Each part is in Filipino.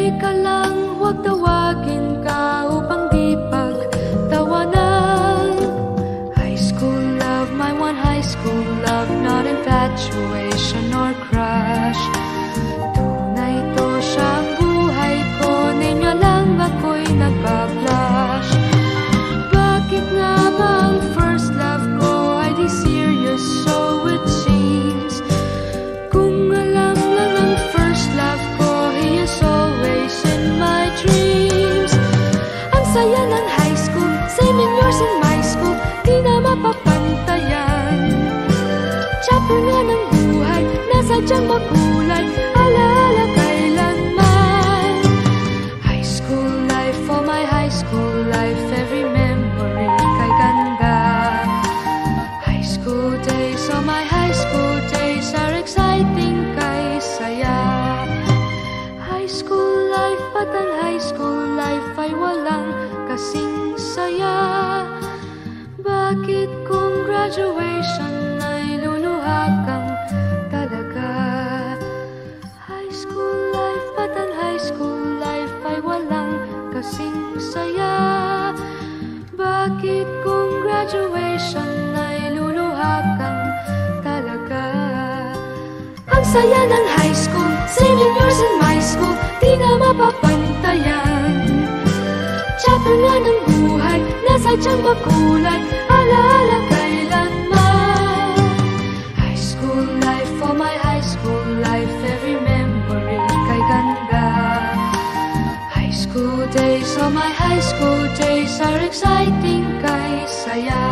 Pray ka lang, huwag tawagin ka upang di pagtawanan. High school love, my one high school love, not infatuation or crush. Tunay to siyang buhay ko, ninyo lang ako'y nagbablush. Bakit nga ba ang first love ko ay di serious, so it seems? Kung alam lang ang first love ko, he is always in my dreams. Ang saya ng high school, same in yours in my school, di na mapapantayan. Chapter nga ng buhay, nasadyang makulay, alaala kailanman. High school life, oh my high school life, every memory kay ganda. High school days, oh my high school days, are exciting kay saya. High school life, at ang high school life ay walang kasing saya. Bakit kung graduation ay luluha kang talaga? High school life, at ang high school life ay walang kasing saya. Bakit kung graduation ay luluha kang talaga? Ang saya ng high school, same in yours in my school, di na mapapantayan. Chapter nga ng buhay, nasadyang makulay, alaala kailanman. High school life, oh my high school life, every memory kay ganda. High school days, oh my high school days, are exciting kay saya.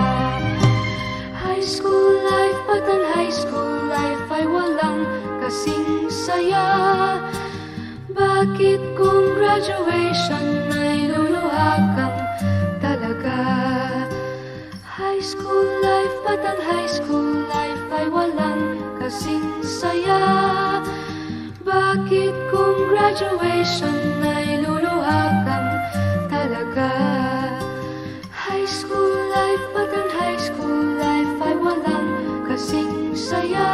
High school life, at ang high school life ay walang kasing saya. Bakit kung graduation ay luluha kang talaga? High school life, at ang high school life ay walang kasing saya. Bakit kung graduation ay luluha kang talaga? High school life, at ang high school life ay walang kasing saya.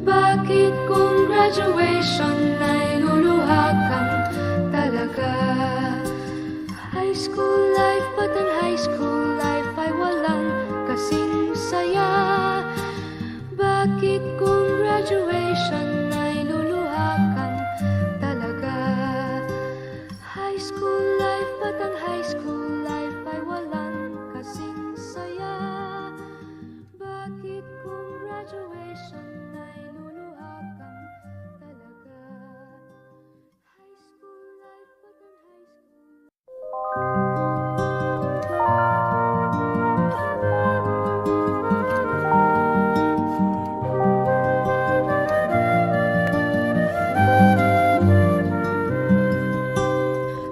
Bakit kung graduation ay luluha kang talaga? High school life, at ang high school life ay walang kasing saya. Bakit kung graduation ay luluha kang talaga? High school life, at ang high school life ay walang kasing saya. Bakit kung graduation ay luluha kang talaga? High school life, at ang high school.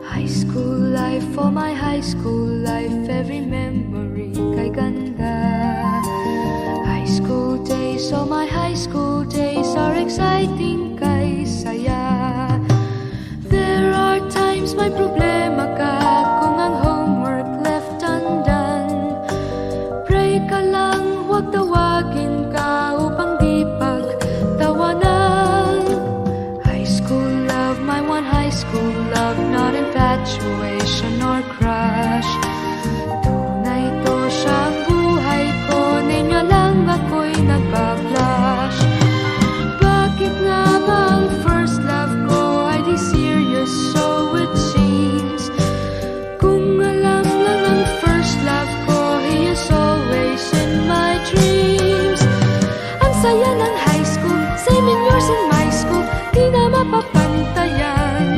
High school life, oh my high school life, every memory kay ganda. High school days, oh my high school days, are exciting kay saya. There are times may problema ka kung ang homework left undone. Pray ka lang, huwag tawagin ka upang di pagtawanan. High school love, my one high school love, not infatuation or crush. Tunay to siyang buhay ko, ninyo lang ako'y nagbablush. Bakit nga ba ang first love ko ay di serious, so it seems? Kung alam lang ang first love ko, he is always in my dreams. Ang saya ng high school, same in yours in my school, di na mapapantayan.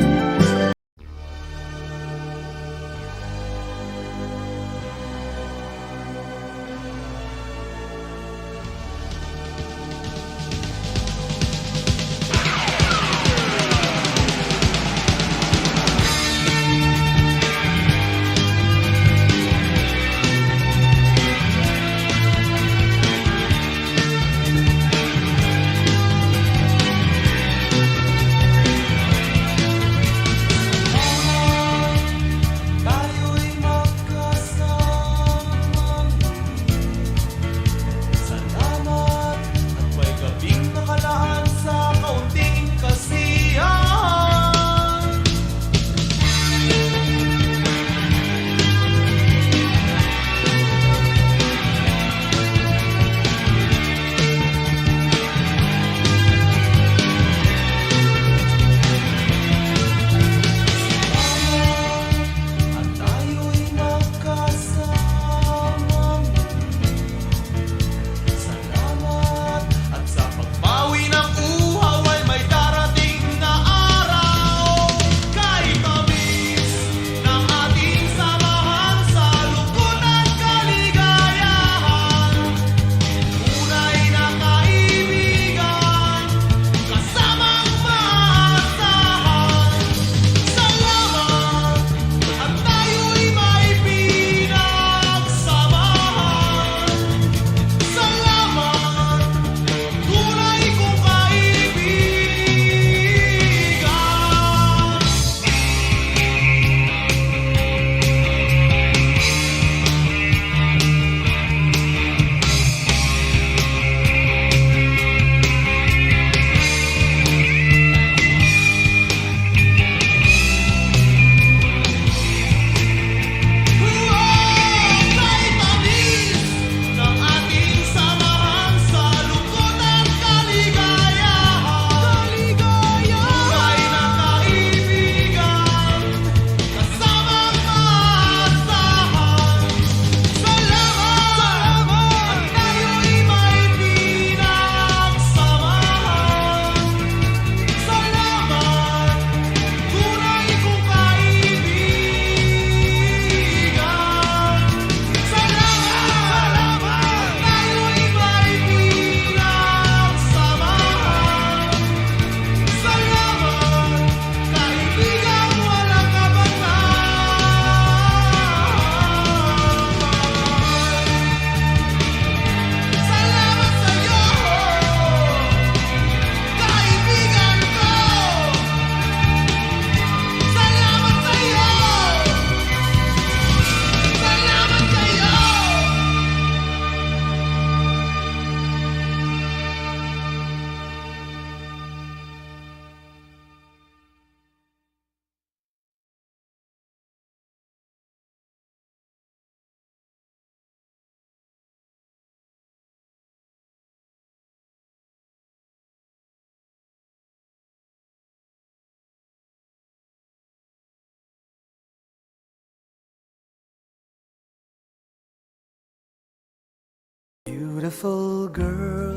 Beautiful girl,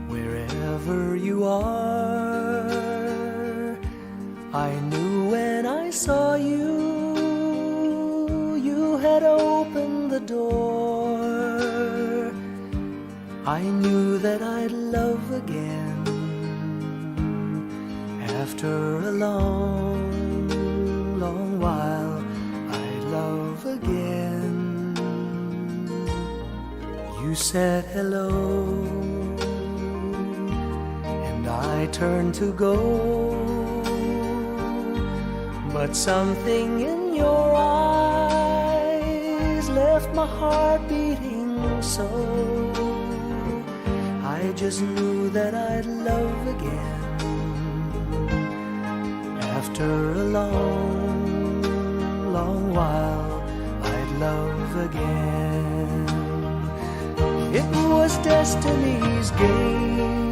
wherever you are, I knew when I saw you, you had opened the door. I knew that I'd love again after a long, long while. I'd love again. You said hello, and I turned to go, but something in your eyes left my heart beating so. I just knew that I'd love again after a long, long while. I'd love again. It was destiny's game